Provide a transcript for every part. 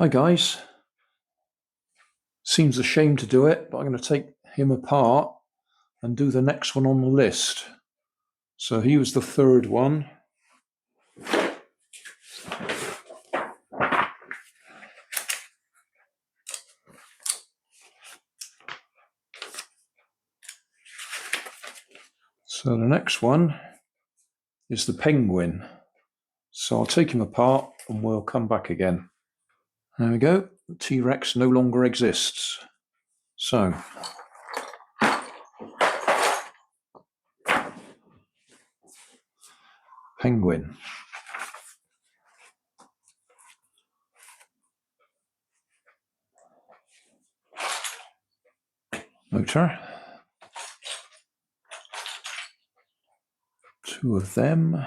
Hi guys, seems a shame to do it, but I'm going to take him apart and do the next one on the list. So he was the third one. So the next one is the penguin. So I'll take him apart and we'll come back again. There we go, the T-Rex no longer exists. So penguin. Motor. Two of them.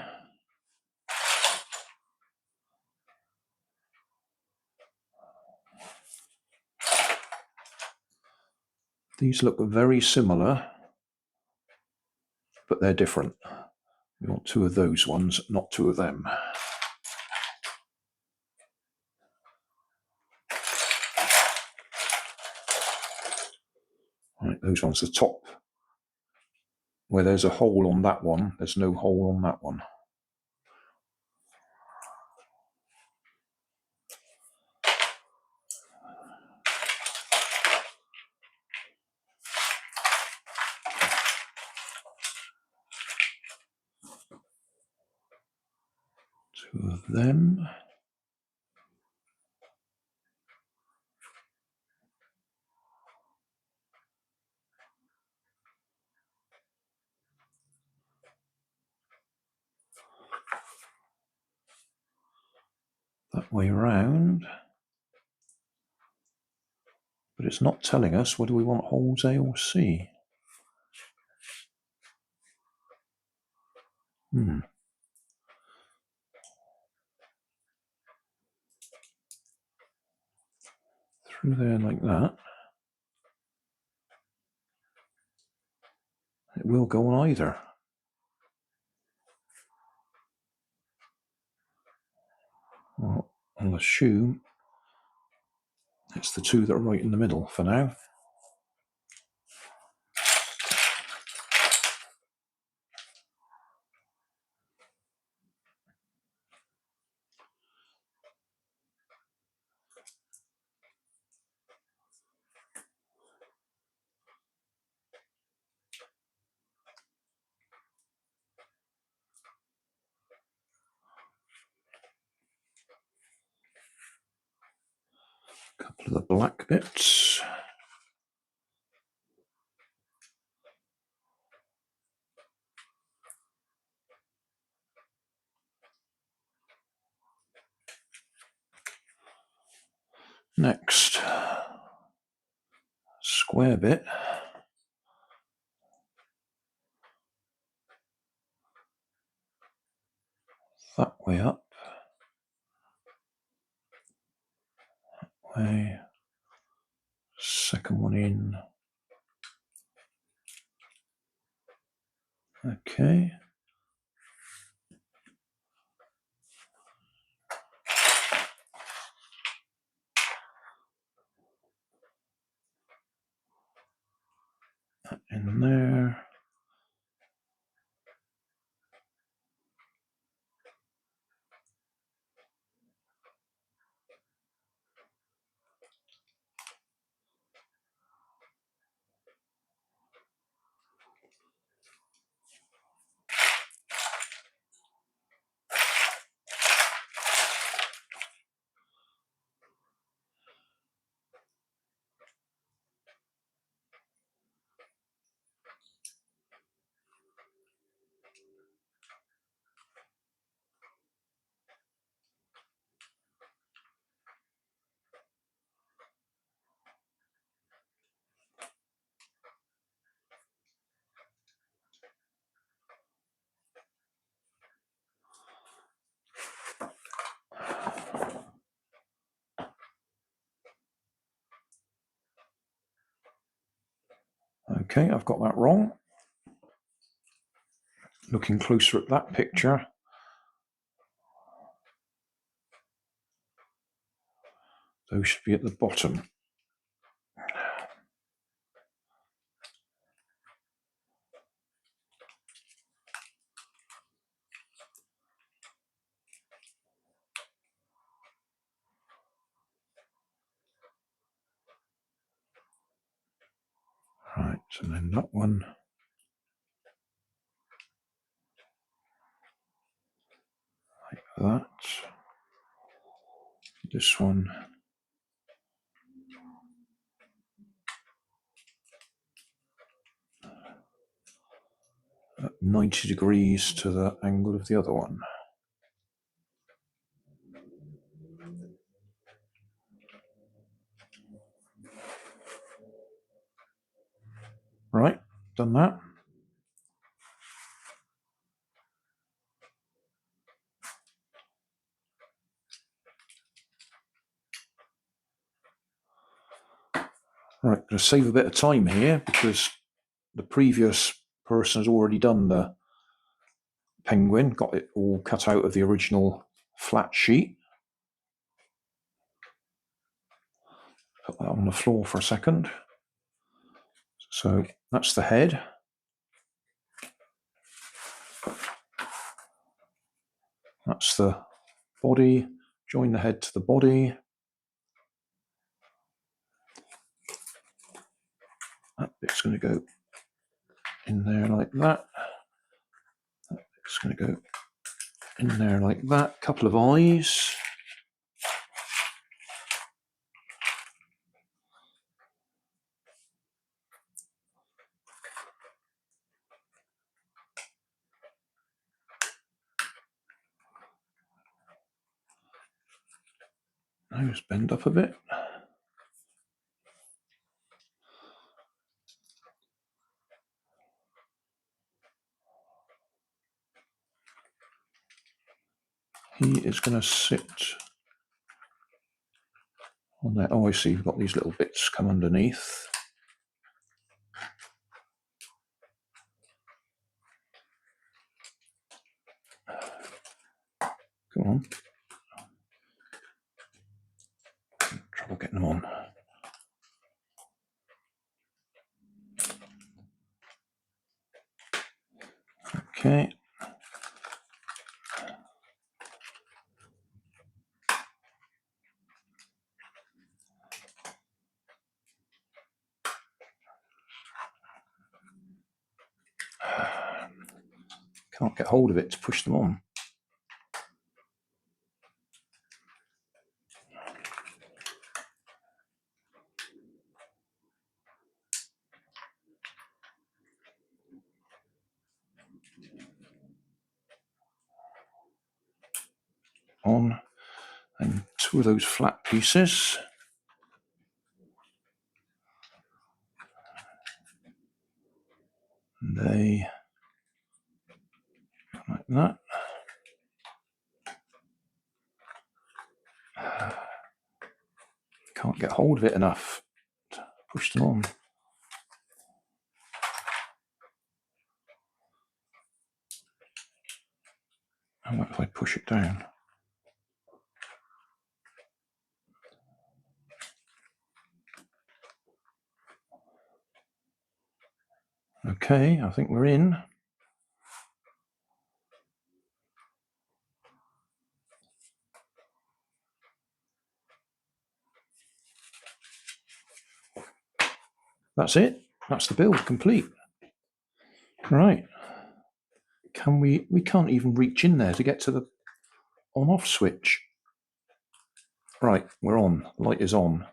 These look very similar, but they're different. We want two of those ones, not two of them. Right, those ones, the top, where there's a hole on that one, there's no hole on that one. Two of them. That way around. But it's not telling us whether we want holes A or C. Through there like that. It will go on either. Well, I'll assume it's the two that are right in the middle for now. A couple of the black bits. Next, square bit. That way up. That way. Second one in. Okay. That in there. Okay, I've got that wrong. Looking closer at that picture. Those should be at the bottom. Right, and then that one. Like that. This one. At 90 degrees to the angle of the other one. Right, done that. Right, going to save a bit of time here because the previous person has already done the penguin, got it all cut out of the original flat sheet. Put that on the floor for a second. So that's the head. That's the body. Join the head to the body. That bit's going to go in there like that. That bit's going to go in there like that. Couple of eyes. Nose bend up a bit. He is going to sit on there. Oh, I see. You've got these little bits come underneath. Come on. Trouble getting them on. Okay. Can't get hold of it to push them on. On. And two of those flat pieces. And they like that. Can't get hold of it enough to push them on. How about if I push it down? Okay, I think we're in. That's it. That's the build complete. Right. Can we can't even reach in there to get to the on-off switch. Right, we're on. Light is on.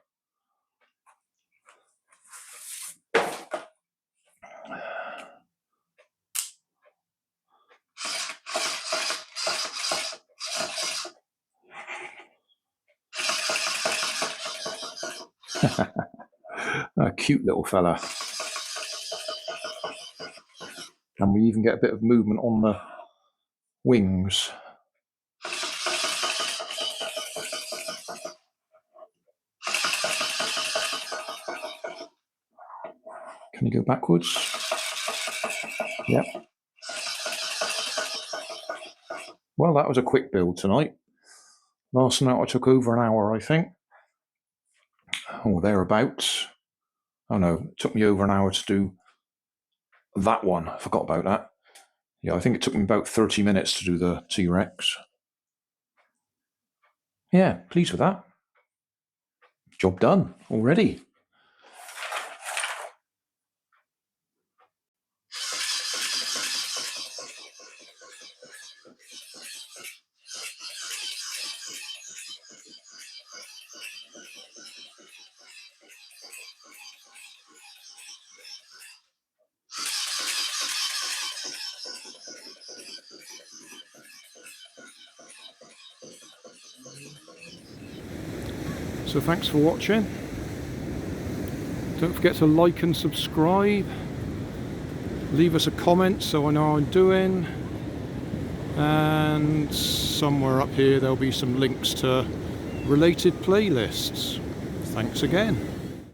A cute little fella. And we even get a bit of movement on the wings. Can you go backwards? Yep. Well, that was a quick build tonight. Last night I took over an hour, I think. or thereabouts. Oh no, it took me over an hour to do that one. I forgot about that. Yeah, I think it took me about 30 minutes to do the T-Rex. Yeah, pleased with that. Job done already. So thanks for watching. Don't forget to like and subscribe. Leave us a comment so I know how I'm doing. And somewhere up here there'll be some links to related playlists. Thanks again.